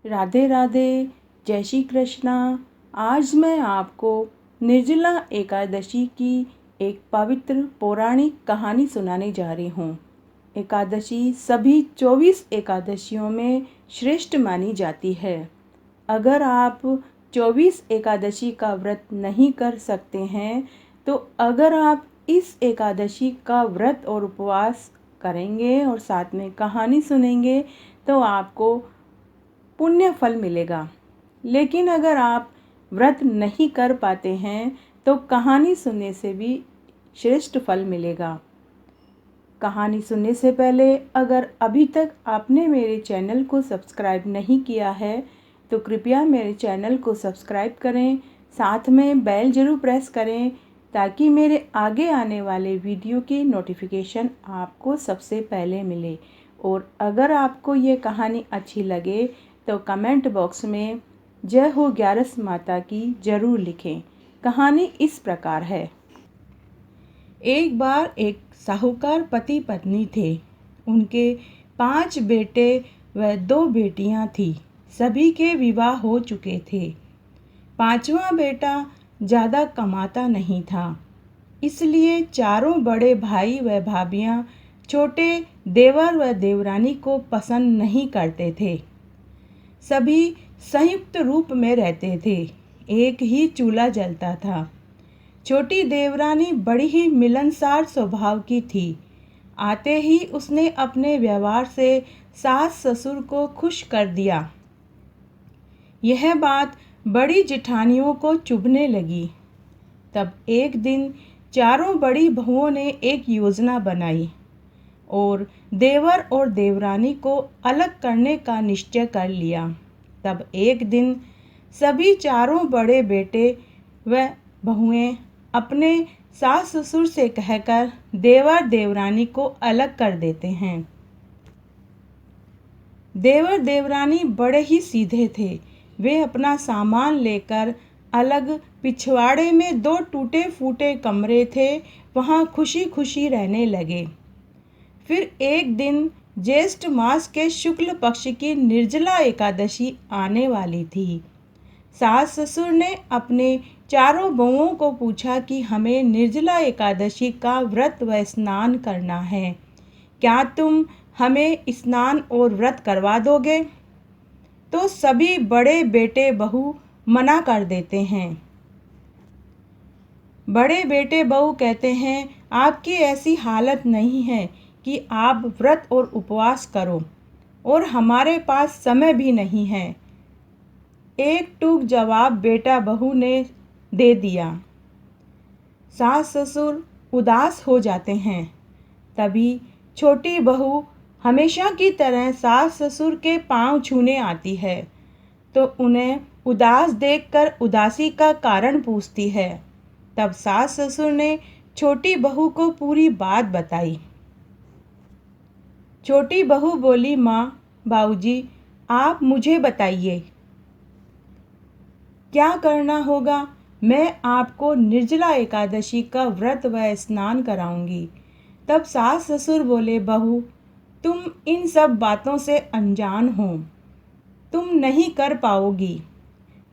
राधे राधे, जय श्री कृष्णा। आज मैं आपको निर्जला एकादशी की एक पवित्र पौराणिक कहानी सुनाने जा रही हूँ। एकादशी सभी 24 एकादशियों में श्रेष्ठ मानी जाती है। अगर आप 24 एकादशी का व्रत नहीं कर सकते हैं तो अगर आप इस एकादशी का व्रत और उपवास करेंगे और साथ में कहानी सुनेंगे तो आपको पुण्य फल मिलेगा। लेकिन अगर आप व्रत नहीं कर पाते हैं तो कहानी सुनने से भी श्रेष्ठ फल मिलेगा। कहानी सुनने से पहले अगर अभी तक आपने मेरे चैनल को सब्सक्राइब नहीं किया है तो कृपया मेरे चैनल को सब्सक्राइब करें, साथ में बेल ज़रूर प्रेस करें ताकि मेरे आगे आने वाले वीडियो की नोटिफिकेशन आपको सबसे पहले मिले। और अगर आपको ये कहानी अच्छी लगे तो कमेंट बॉक्स में जय हो ग्यारस माता की जरूर लिखें। कहानी इस प्रकार है। एक बार एक साहूकार पति पत्नी थे। उनके 5 बेटे व 2 बेटियां थीं। सभी के विवाह हो चुके थे। 5वां बेटा ज़्यादा कमाता नहीं था, इसलिए चारों बड़े भाई व भाभियां छोटे देवर व देवरानी को पसंद नहीं करते थे। सभी संयुक्त रूप में रहते थे। एक ही चूल्हा जलता था। छोटी देवरानी बड़ी ही मिलनसार स्वभाव की थी। आते ही उसने अपने व्यवहार से सास ससुर को खुश कर दिया। यह बात बड़ी जेठानियों को चुभने लगी। तब एक दिन चारों बड़ी बहुओं ने एक योजना बनाई और देवर और देवरानी को अलग करने का निश्चय कर लिया। तब एक दिन सभी चारों बड़े बेटे व बहुएं अपने सास ससुर से कहकर देवर देवरानी को अलग कर देते हैं। देवर देवरानी बड़े ही सीधे थे। वे अपना सामान लेकर अलग पिछवाड़े में 2 टूटे फूटे कमरे थे, वहाँ खुशी खुशी रहने लगे। फिर एक दिन ज्येष्ठ मास के शुक्ल पक्ष की निर्जला एकादशी आने वाली थी। सास ससुर ने अपने चारों बहुओं को पूछा कि हमें निर्जला एकादशी का व्रत व स्नान करना है, क्या तुम हमें स्नान और व्रत करवा दोगे? तो सभी बड़े बेटे बहू मना कर देते हैं। बड़े बेटे बहू कहते हैं, आपकी ऐसी हालत नहीं है कि आप व्रत और उपवास करो और हमारे पास समय भी नहीं है। एक टूक जवाब बेटा बहू ने दे दिया। सास ससुर उदास हो जाते हैं। तभी छोटी बहू हमेशा की तरह सास ससुर के पांव छूने आती है तो उन्हें उदास देखकर उदासी का कारण पूछती है। तब सास ससुर ने छोटी बहू को पूरी बात बताई। छोटी बहू बोली, माँ बाबूजी आप मुझे बताइए क्या करना होगा। मैं आपको निर्जला एकादशी का व्रत व स्नान कराऊंगी। तब सास ससुर बोले, बहू तुम इन सब बातों से अनजान हो, तुम नहीं कर पाओगी।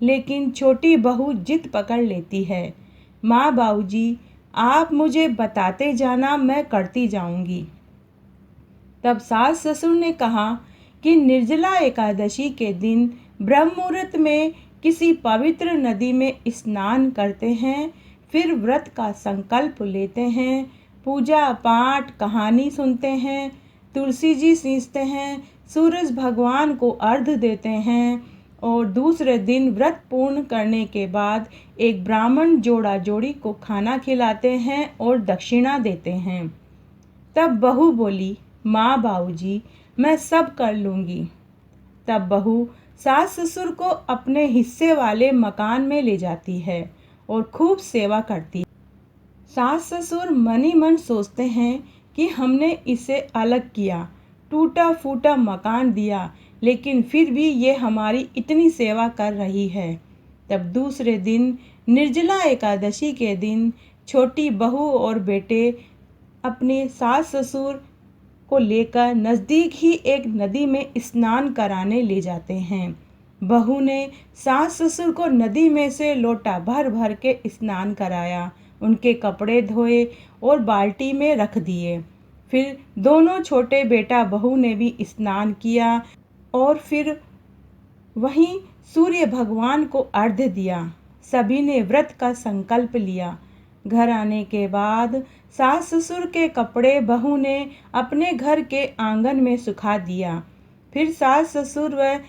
लेकिन छोटी बहू जिद पकड़ लेती है, माँ बाबूजी आप मुझे बताते जाना, मैं करती जाऊंगी। तब सास ससुर ने कहा कि निर्जला एकादशी के दिन ब्रह्म मुहूर्त में किसी पवित्र नदी में स्नान करते हैं, फिर व्रत का संकल्प लेते हैं, पूजा पाठ कहानी सुनते हैं, तुलसी जी सींचते हैं, सूरज भगवान को अर्घ्य देते हैं और दूसरे दिन व्रत पूर्ण करने के बाद एक ब्राह्मण जोड़ा जोड़ी को खाना खिलाते हैं और दक्षिणा देते हैं। तब बहू बोली, माँ बाबूजी मैं सब कर लूँगी। तब बहू सास ससुर को अपने हिस्से वाले मकान में ले जाती है और खूब सेवा करती है। सास ससुर मन ही मन सोचते हैं कि हमने इसे अलग किया, टूटा फूटा मकान दिया, लेकिन फिर भी ये हमारी इतनी सेवा कर रही है। तब दूसरे दिन निर्जला एकादशी के दिन छोटी बहू और बेटे अपने सास ससुर को लेकर नज़दीक ही एक नदी में स्नान कराने ले जाते हैं। बहू ने सास ससुर को नदी में से लोटा भर भर के स्नान कराया, उनके कपड़े धोए और बाल्टी में रख दिए। फिर दोनों छोटे बेटा बहू ने भी स्नान किया और फिर वहीं सूर्य भगवान को अर्घ्य दिया। सभी ने व्रत का संकल्प लिया। घर आने के बाद सास ससुर के कपड़े बहू ने अपने घर के आंगन में सुखा दिया। फिर सास ससुर व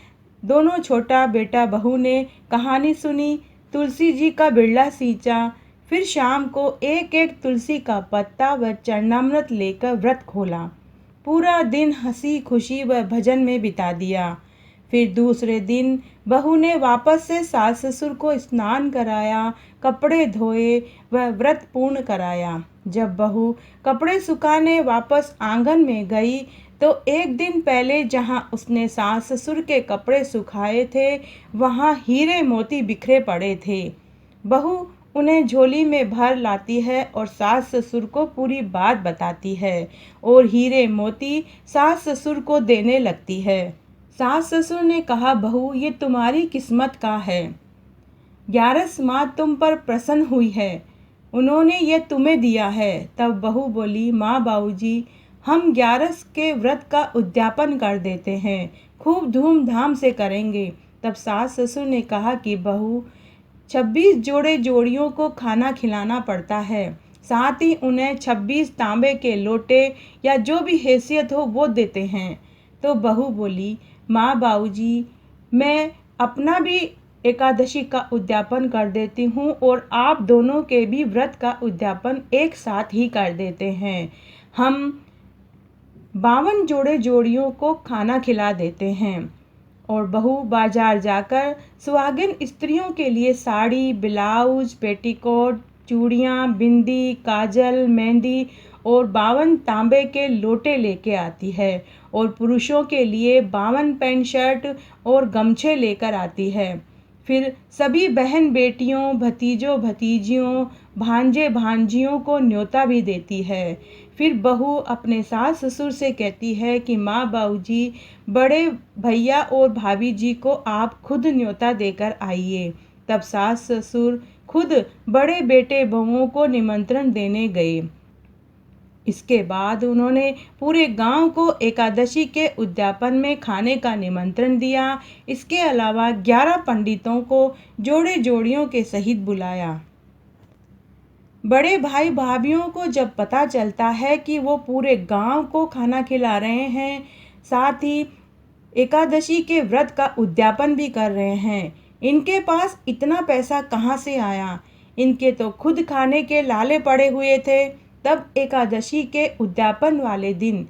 दोनों छोटा बेटा बहू ने कहानी सुनी, तुलसी जी का बिरला सींचा। फिर शाम को एक एक तुलसी का पत्ता व चरणामृत लेकर व्रत खोला। पूरा दिन हंसी खुशी व भजन में बिता दिया। फिर दूसरे दिन बहू ने वापस से सास ससुर को स्नान कराया, कपड़े धोए व व्रत पूर्ण कराया। जब बहू कपड़े सुखाने वापस आंगन में गई तो एक दिन पहले जहां उसने सास ससुर के कपड़े सुखाए थे वहां हीरे मोती बिखरे पड़े थे। बहू उन्हें झोली में भर लाती है और सास ससुर को पूरी बात बताती है और हीरे मोती सास ससुर को देने लगती है। सास ससुर ने कहा, बहू ये तुम्हारी किस्मत का है, 11 माँ तुम पर प्रसन्न हुई है, उन्होंने ये तुम्हें दिया है। तब बहू बोली, माँ बाबूजी हम 11 के व्रत का उद्यापन कर देते हैं, खूब धूमधाम से करेंगे। तब सास ससुर ने कहा कि बहू 26 जोड़े जोड़ियों को खाना खिलाना पड़ता है, साथ ही उन्हें 26 तांबे के लोटे या जो भी हैसियत हो वो देते हैं। तो बहू बोली, माँ बाबूजी मैं अपना भी एकादशी का उद्यापन कर देती हूँ और आप दोनों के भी व्रत का उद्यापन एक साथ ही कर देते हैं। हम 52 जोड़े जोड़ियों को खाना खिला देते हैं। और बहू बाजार जाकर सुहागिन स्त्रियों के लिए साड़ी, ब्लाउज, पेटीकोट, चूड़ियाँ, बिंदी, काजल, मेहंदी और 52 तांबे के लोटे लेके आती है और पुरुषों के लिए 52 पैंट शर्ट और गमछे लेकर आती है। फिर सभी बहन बेटियों, भतीजों भतीजियों, भांजे भांजियों को न्योता भी देती है। फिर बहू अपने सास ससुर से कहती है कि माँ बाबूजी बड़े भैया और भाभी जी को आप खुद न्योता देकर आइए। तब सास ससुर खुद बड़े बेटे बहुओं को निमंत्रण देने गए। इसके बाद उन्होंने पूरे गांव को एकादशी के उद्यापन में खाने का निमंत्रण दिया। इसके अलावा 11 पंडितों को जोड़े जोड़ियों के सहित बुलाया। बड़े भाई भाभीओं को जब पता चलता है कि वो पूरे गांव को खाना खिला रहे हैं, साथ ही एकादशी के व्रत का उद्यापन भी कर रहे हैं, इनके पास इतना पैसा कहाँ से आया, इनके तो खुद खाने के लाले पड़े हुए थे। तब एकादशी के उद्यापन वाले दिन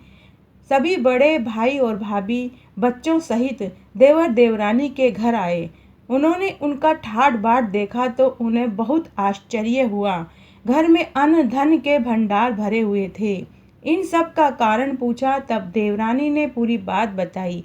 सभी बड़े भाई और भाभी बच्चों सहित देवर देवरानी के घर आए। उन्होंने उनका ठाट बाट देखा तो उन्हें बहुत आश्चर्य हुआ। घर में अन्न धन के भंडार भरे हुए थे। इन सब का कारण पूछा तब देवरानी ने पूरी बात बताई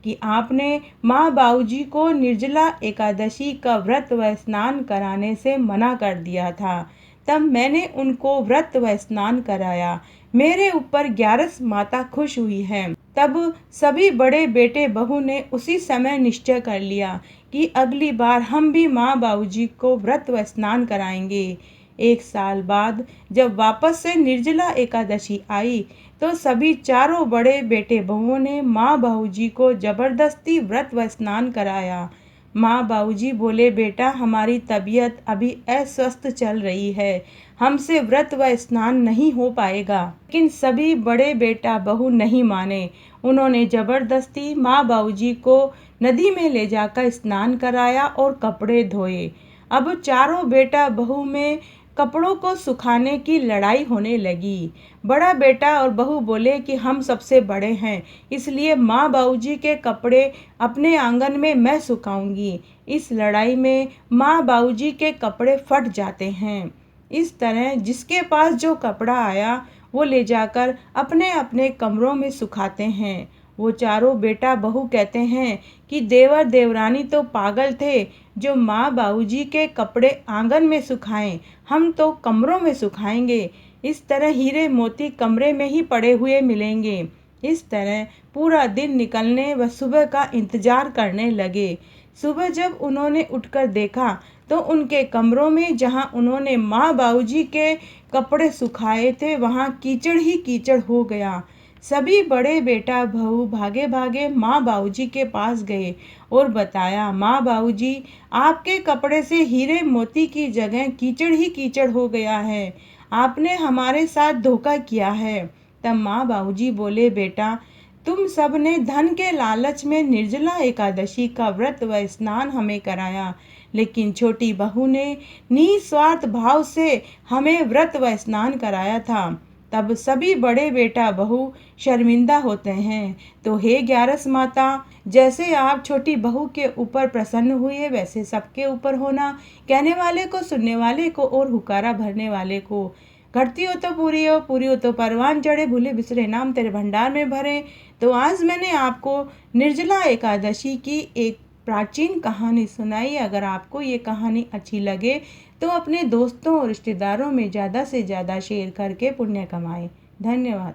कि आपने माँ बाबूजी को निर्जला एकादशी का व्रत व स्नान कराने से मना कर दिया था। तब मैंने उनको व्रत व स्नान कराया, मेरे ऊपर 11 माता खुश हुई हैं। तब सभी बड़े बेटे बहू ने उसी समय निश्चय कर लिया कि अगली बार हम भी माँ बाबूजी को व्रत व स्नान कराएंगे। 1 साल बाद जब वापस से निर्जला एकादशी आई तो सभी चारों बड़े बेटे बहुओं ने माँ बाबूजी को जबरदस्ती व्रत व स्नान कराया। माँ बाबूजी बोले, बेटा हमारी तबीयत अभी अस्वस्थ चल रही है, हमसे व्रत व स्नान नहीं हो पाएगा। लेकिन सभी बड़े बेटा बहू नहीं माने। उन्होंने जबरदस्ती माँ बाबूजी को नदी में ले जाकर स्नान कराया और कपड़े धोए। अब चारों बेटा बहू में कपड़ों को सुखाने की लड़ाई होने लगी। बड़ा बेटा और बहू बोले कि हम सबसे बड़े हैं, इसलिए माँ बाबूजी के कपड़े अपने आंगन में मैं सुखाऊंगी। इस लड़ाई में माँ बाबूजी के कपड़े फट जाते हैं। इस तरह जिसके पास जो कपड़ा आया वो ले जाकर अपने अपने कमरों में सुखाते हैं। वो चारों बेटा बहू कहते हैं कि देवर देवरानी तो पागल थे जो माँ बाबूजी के कपड़े आंगन में सुखाएं, हम तो कमरों में सुखाएंगे। इस तरह हीरे मोती कमरे में ही पड़े हुए मिलेंगे। इस तरह पूरा दिन निकलने व सुबह का इंतजार करने लगे। सुबह जब उन्होंने उठकर देखा तो उनके कमरों में जहां उन्होंने माँ बाबूजी के कपड़े सुखाए थे वहां कीचड़ ही कीचड़ हो गया। सभी बड़े बेटा बहू भागे भागे माँ बाबूजी के पास गए और बताया, माँ बाबूजी, आपके कपड़े से हीरे मोती की जगह कीचड़ ही कीचड़ हो गया है। आपने हमारे साथ धोखा किया है। तब माँ बाबूजी बोले, बेटा, तुम सब ने धन के लालच में निर्जला एकादशी का व्रत व स्नान हमें कराया, लेकिन छोटी बहू ने निस्वार्थ भाव से हमें व्रत व स्नान कराया था। तब सभी बड़े बेटा बहू शर्मिंदा होते हैं। तो हे ग्यारस माता, जैसे आप छोटी बहू के ऊपर प्रसन्न हुए वैसे सबके ऊपर होना। कहने वाले को, सुनने वाले को और हुकारा भरने वाले को। घटती हो तो पूरी हो तो परवान चढ़े, भूले बिसरे नाम तेरे भंडार में भरे। तो आज मैंने आपको निर्जला एकादशी की एक प्राचीन कहानी सुनाई। अगर आपको ये कहानी अच्छी लगे तो अपने दोस्तों और रिश्तेदारों में ज़्यादा से ज़्यादा शेयर करके पुण्य कमाएं। धन्यवाद।